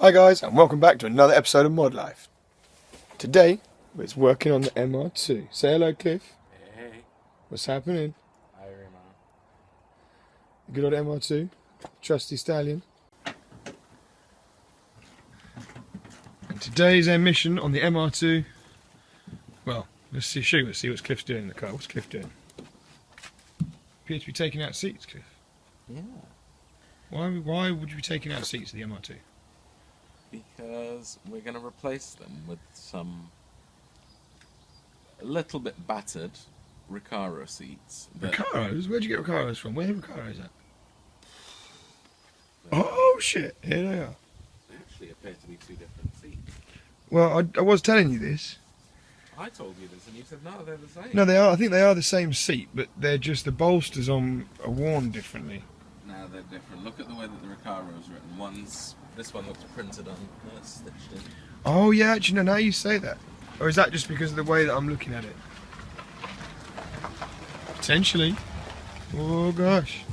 Hi guys, and welcome back to another episode of Mod Life. Today, we're working on the MR2. Say hello, Cliff. Hey. What's happening? Hi, man. Good old MR2, trusty stallion. And today's our mission on the MR2. Well, let's see what's Cliff's doing in the car. What's Cliff doing? Appears to be taking out seats, Cliff. Yeah. Why would you be taking out seats of the MR2? Because we're going to replace them with some a little bit battered Recaro seats. Recaros? Where'd you get Recaros from? Where are Recaros at? Oh shit, here they are. They actually appear to be two different seats. Well, I was telling you this. I told you this and you said no, they're the same. No, they are. I think they are the same seat, but they're just the bolsters are worn differently. No, they're different. Look at the way that the Recaro's written. This one looks printed on, it's stitched in. Oh yeah, actually, no, now you say that. Or is that just because of the way that I'm looking at it? Potentially. Oh gosh.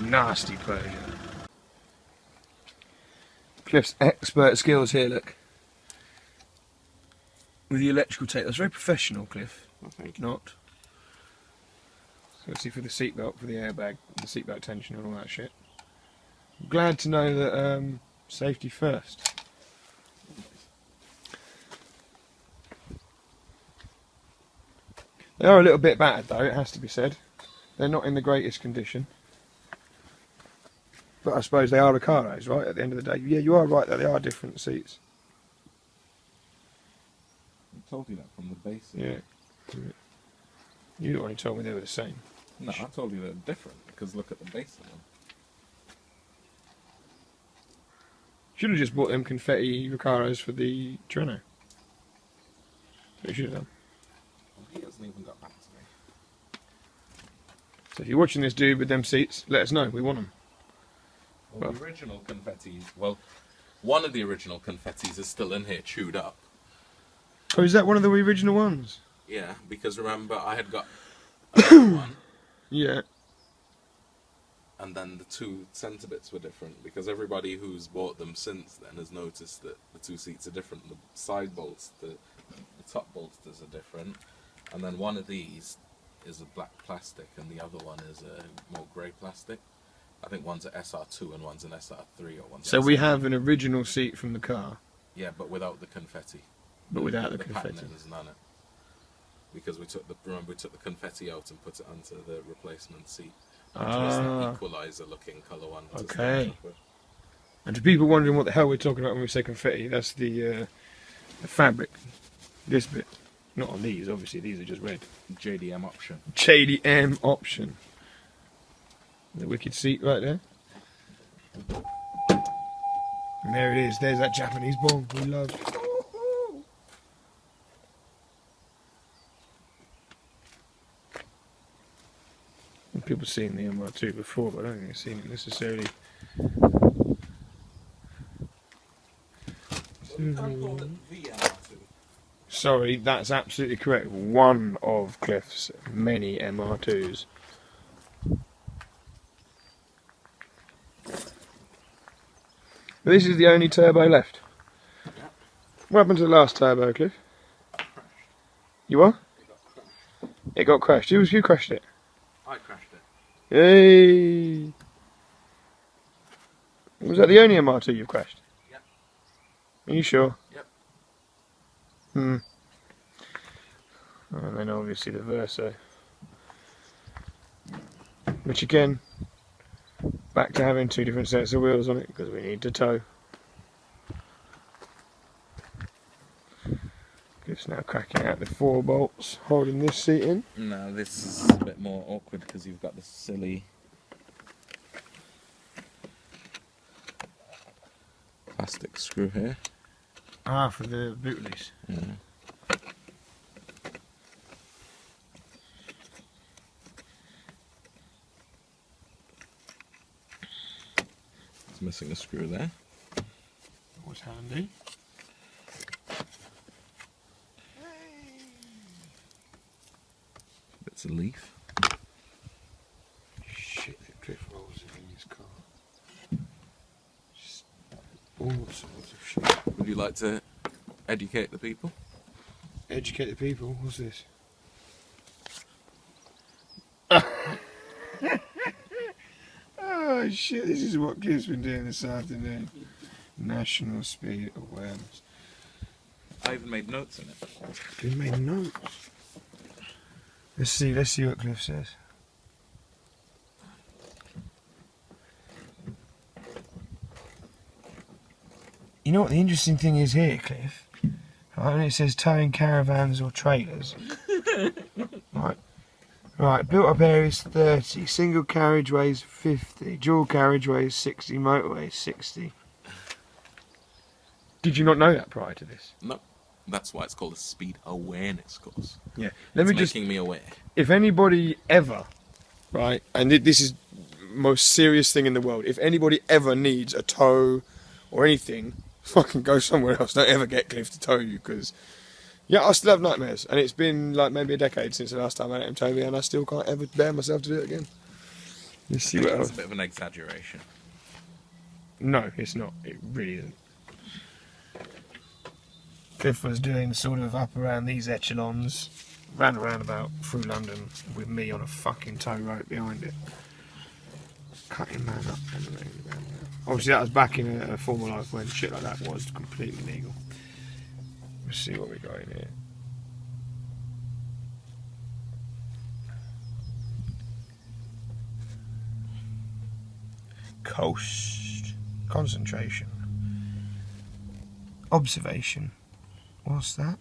Nasty closure. Cliff's expert skills here, look. With the electrical tape. That's very professional, Cliff. I think Not. So let's see for the seatbelt, for the airbag, the seatbelt tension and all that shit. I'm glad to know that safety first. They are a little bit battered though, it has to be said. They're not in the greatest condition. But I suppose they are Recaros, right, at the end of the day. Yeah, you are right that they are different seats. I told you that from the basic. Yeah. You the one who told me they were the same. No, I told you they're different because look at the basic one. Should have just bought them confetti Recaros for the Treno. You should have done. Well, he hasn't even got back to me. So if you're watching this dude with them seats, let us know, we want them. Well, the original confettis, one of the original confettis is still in here, chewed up. Oh, is that one of the original ones? Yeah, because remember I had got another one, Yeah. and then the two centre bits were different, because everybody who's bought them since then has noticed that the two seats are different. The side bolts, the top bolsters are different, and then one of these is a black plastic and the other one is a more grey plastic. I think one's an SR2 and one's an SR3 or one's So SR3. we have an original seat from the car, Yeah, but without the confetti. but without the pattern confetti. is none. Because we took the confetti out and put it onto the replacement seat. Which was the equalizer looking colour one. to Okay. start off with. And to people wondering what the hell we're talking about when we say confetti, that's the fabric. This bit. Not on these, obviously, these are just red. JDM option. JDM option. The wicked seat right there. And there it is, there's that Japanese bong we love. People have seen the MR2 before, but I don't think they've seen it necessarily. Sorry, that's absolutely correct. One of Cliff's many MR2s. But this is the only turbo left. Yep. What happened to the last turbo, Cliff? You what? It got crashed. Who crashed it? I crashed it. Yay! Was that the only MR2 you've crashed? Yep. Are you sure? Yep. And then obviously the Verso. Which again, back to having two different sets of wheels on it because we need to tow. It's now cracking out the 4 bolts holding this seat in. No, this is a bit more awkward because you've got this silly plastic screw here. Ah, for the boot release. Yeah. It's missing a screw there. Always handy. It's a leaf. Shit, the drift rolls in this car. all sorts of shit. Would you like to educate the people? Educate the people? What's this? Oh shit, this is what Cliff's been doing this afternoon. National Speed Awareness. I even made notes in it. You made notes. Let's see what Cliff says. You know what the interesting thing is here, Cliff? Right, when it says towing caravans or trailers. Right, built up areas 30, single carriageways 50, dual carriageways 60, motorways 60. Did you not know that prior to this? No, that's why it's called a speed awareness course. Yeah. Making me aware. If anybody ever, right, and this is the most serious thing in the world, if anybody ever needs a tow or anything, fucking go somewhere else. Don't ever get Cliff to tow you, because, yeah, I still have nightmares. And it's been like maybe a decade since the last time I let him tow me, and I still can't ever bear myself to do it again. Let's see what else. It's a bit of an exaggeration. No, it's not. It really isn't. Cliff was doing sort of up around these echelons, ran around about through London with me on a fucking tow rope behind it. Cutting man up. Obviously that was back in a former life when shit like that was completely legal. Let's see what we got in here. Coast. Concentration. Observation. What's that?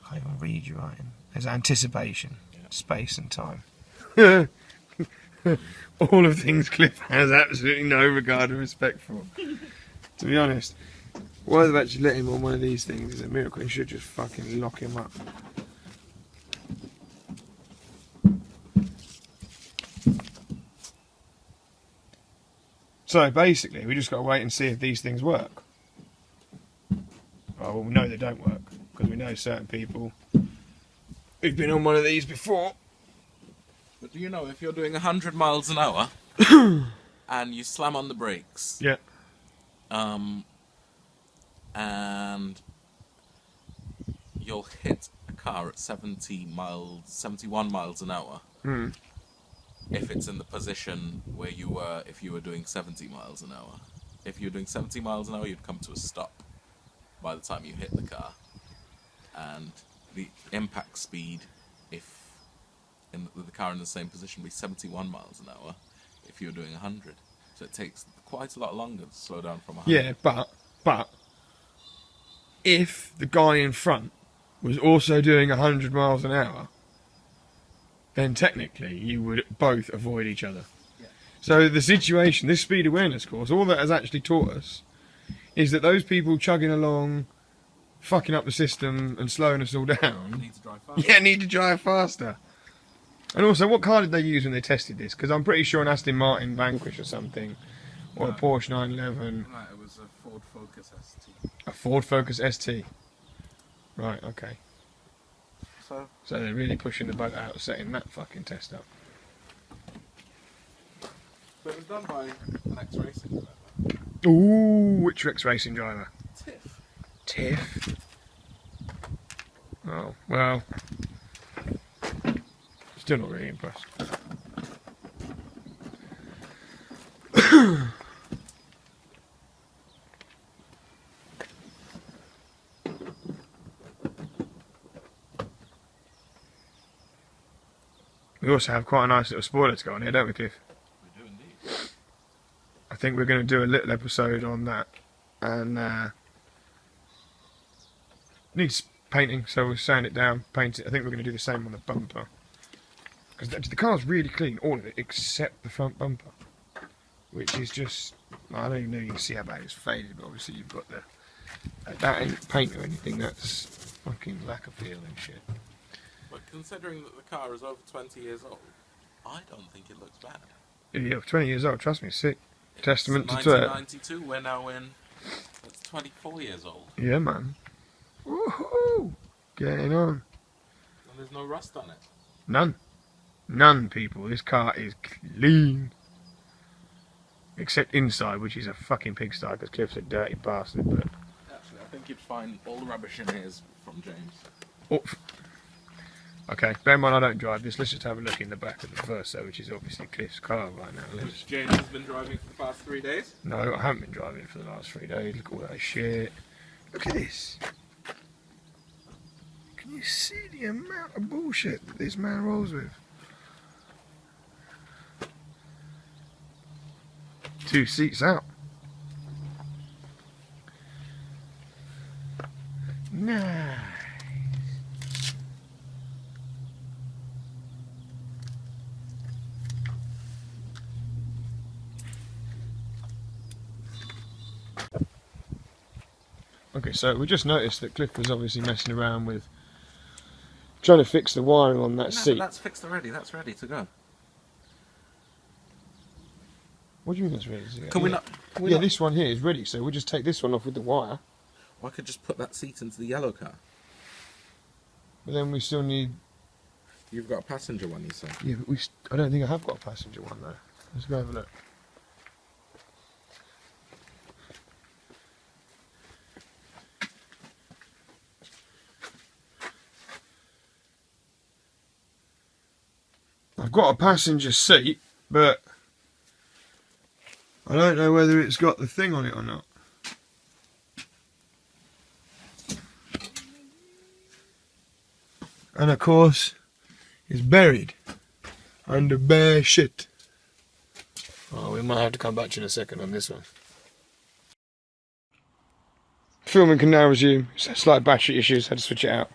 I can't even read you writing. There's anticipation, space and time. All of things Cliff has absolutely no regard or respect for. To be honest, why they've actually let him on one of these things is a miracle. You should just fucking lock him up. So basically, we just got to wait and see if these things work. Well, we know they don't work, because we know certain people who've been on one of these before. But do you know, if you're doing 100 miles an hour and you slam on the brakes, Yeah. and you'll hit a car at 71 miles an hour, if it's in the position where you were if you were doing 70 miles an hour. If you were doing 70 miles an hour, you'd come to a stop by the time you hit the car. And the impact speed, if with the car in the same position, would be 71 miles an hour if you were doing 100. So it takes quite a lot longer to slow down from 100. Yeah, but if the guy in front was also doing 100 miles an hour, then technically you would both avoid each other. Yeah. So the situation, this speed awareness course, all that has actually taught us is that those people chugging along, fucking up the system and slowing us all down, Need to drive faster. yeah, need to drive faster. And also, what car did they use when they tested this? Because I'm pretty sure an Aston Martin Vanquish or something, or a Porsche 911. Right, it was a Ford Focus ST. A Ford Focus ST. Right, okay. So they're really pushing the boat out, setting that fucking test up. it was done by an ex-racing driver. Ooh, which ex-racing driver? Tiff. Tiff. Oh, well. Still not really impressed. We also have quite a nice little spoiler to go on here, don't we, Cliff? We do indeed. I think we're going to do a little episode on that. And needs painting, so we'll sand it down, paint it. I think we're going to do the same on the bumper. Because the car's really clean, all of it, except the front bumper. Which is just, I don't even know you can see how bad it's faded, but obviously you've got the, that ain't paint or anything, that's fucking lack of feel and shit. But considering that the car is over 20 years old, I don't think it looks bad. Yeah, 20 years old, trust me, sick. Testament to it's it. 1992, we're now in, it's 24 years old. Yeah, man. Woohoo! Getting on. And there's no rust on it. None. None, people. This car is clean. Except inside, which is a fucking pigsty, because Cliff's a dirty bastard, but... Actually, I think you'd find all the rubbish in here is from James. Oh. Okay, bear in mind I don't drive this. Let's just have a look in the back of the Versa, which is obviously Cliff's car right now. Which James has been driving for the past 3 days? No, I haven't been driving for the last 3 days. Look at all that shit. Look at this. Can you see the amount of bullshit that this man rolls with? 2 seats out. Nice. Okay, so we just noticed that Cliff was obviously messing around with trying to fix the wiring on that seat. That's fixed already. That's ready to go. What do you mean that's ready to go? Can we not? Yeah, this one here is ready, so we'll just take this one off with the wire. Well, I could just put that seat into the yellow car. But then we still need... You've got a passenger one, you say? Yeah, but I don't think I have got a passenger one though. Let's go have a look. I've got a passenger seat, but I don't know whether it's got the thing on it or not. And of course, it's buried under bare shit. Oh, we might have to come back to you in a second on this one. Filming can now resume. Slight battery issues, had to switch it out.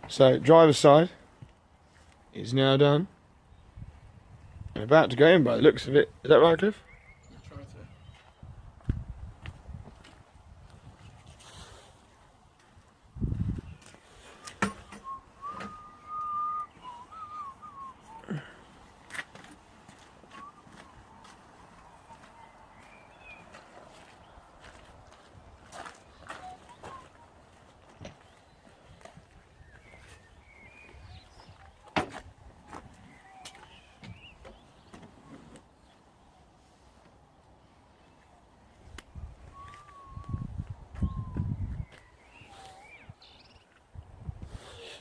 So, driver's side is now done. And about to go in by the looks of it. Is that right, Cliff? Try to.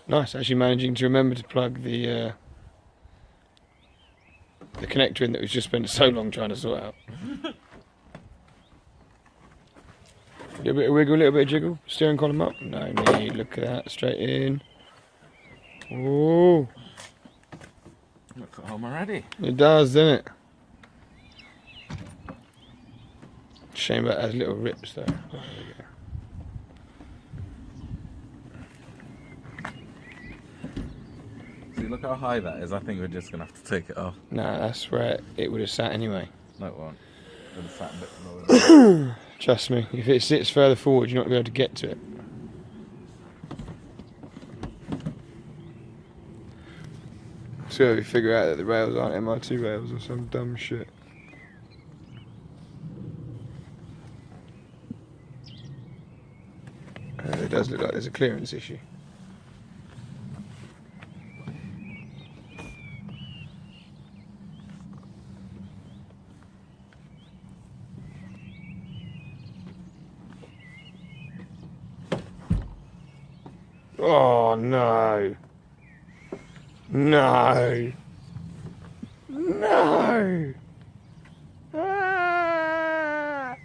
Nice, actually managing to remember to plug the connector in that we've just spent so long trying to sort out. A little bit of wiggle, a little bit of jiggle. Steering column up. No need. Look at that. Straight in. Oh, Looks at home already. it does, doesn't it? Shame that it has little rips though. Oh, there we go. See, look how high that is. I think we're just going to have to take it off. Nah, that's where it would have sat anyway. No, it won't. It would have sat a bit lower. Trust me, if it sits further forward, you're not going to be able to get to it. So we figure out that the rails aren't MR2 rails or some dumb shit. It does look like there's a clearance issue. Oh no. No. No. Ah.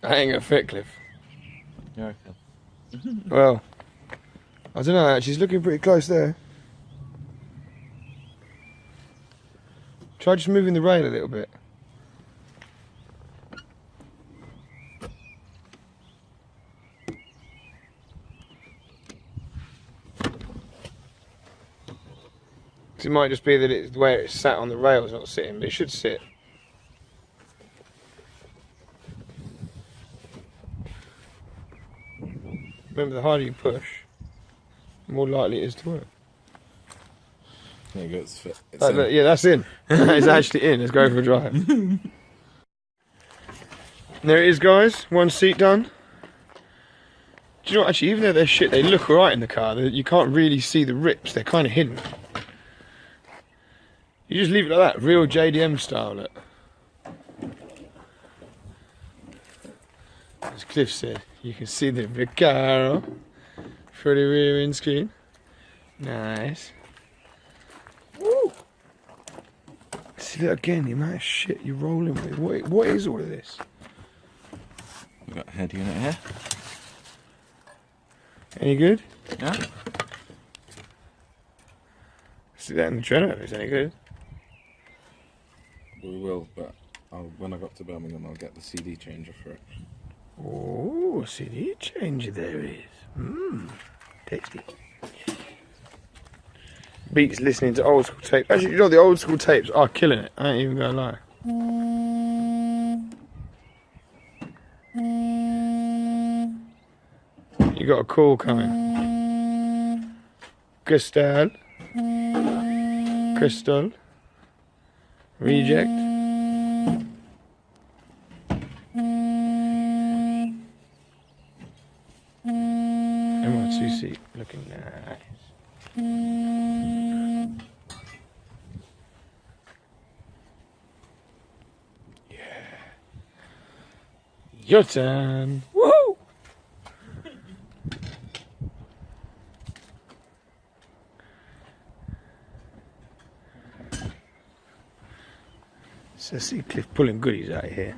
I ain't gonna fit, Cliff. Yeah, okay. Well, I don't know, actually, she's looking pretty close there. Try just moving the rail a little bit. It might just be that it's where it's sat on the rails, not sitting, but it should sit. Remember, the harder you push, the more likely it is to work. There you go, it's fit. It's Look, yeah, that's in. It's actually in. Let's go for a drive. There it is, guys. One seat done. Do you know what, actually, even though they're shit, they look alright in the car. You can't really see the rips, they're kind of hidden. You just leave it like that, real JDM style, look. As Cliff said, you can see the Recaro for the rear windscreen. Nice. Woo! See that again, the amount of shit you're rolling with. What is all of this? We've got a head unit here. Any good? Yeah. See that in the trailer, if it's any good. We will, but when I got to Birmingham, I'll get the CD changer for it. Oh, CD changer there is. Mmm, tasty. Beats listening to old school tapes. Actually, you know, the old school tapes are killing it. I ain't even gonna lie. You got a call coming. Crystal. Crystal. Reject. MR2 seat looking nice. Yeah. Your turn. Woo! So see Cliff pulling goodies out of here.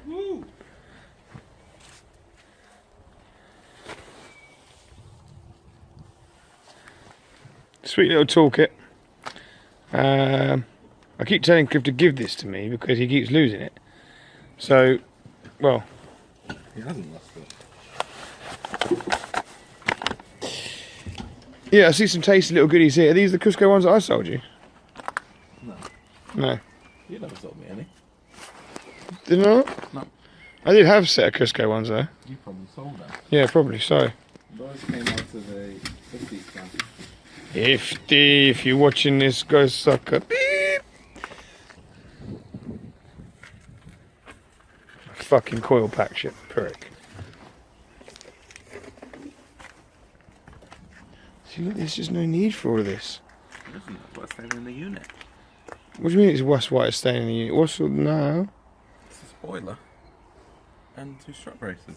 Sweet little toolkit. I keep telling Cliff to give this to me because he keeps losing it. So, well. He hasn't lost it. Yeah, I see some tasty little goodies here. Are these the Cusco ones that I sold you? No. No. You never sold me any. Didn't I? No. I did have a set of Cusco ones though. You probably sold them. Yeah, probably so. Those came out of a 50 scan. 50, if you're watching this, go sucker. Beep. Fucking coil pack shit, prick. See, look, there's just no need for all of this. Listen, that's what's staying in the unit. What do you mean it's what's white staying in the unit? What's all now? It's a spoiler. And 2 strap braces.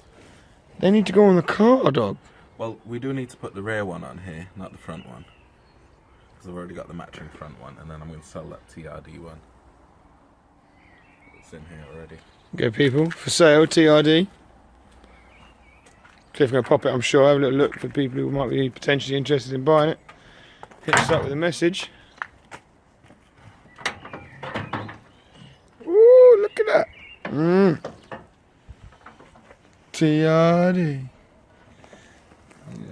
They need to go on the car, dog. Well, we do need to put the rear one on here, not the front one. Because I've already got the matching front one, and then I'm going to sell that TRD one. It's in here already. Go people, for sale, TRD. Cliff going to pop it, I'm sure. Have a little look for people who might be potentially interested in buying it. Hit us up with a message. Ooh, look at that. TRD.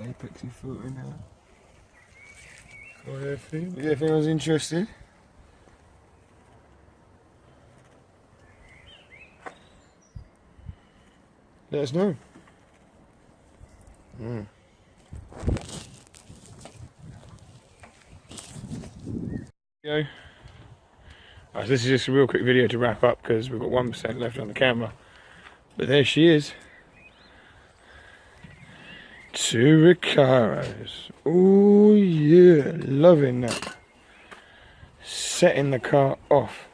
Apexy foot in there. If anyone's interested. Let us know. Right, this is just a real quick video to wrap up because we've got 1% left on the camera. But there she is. 2 Recaros. Oh yeah, loving that. Setting the car off.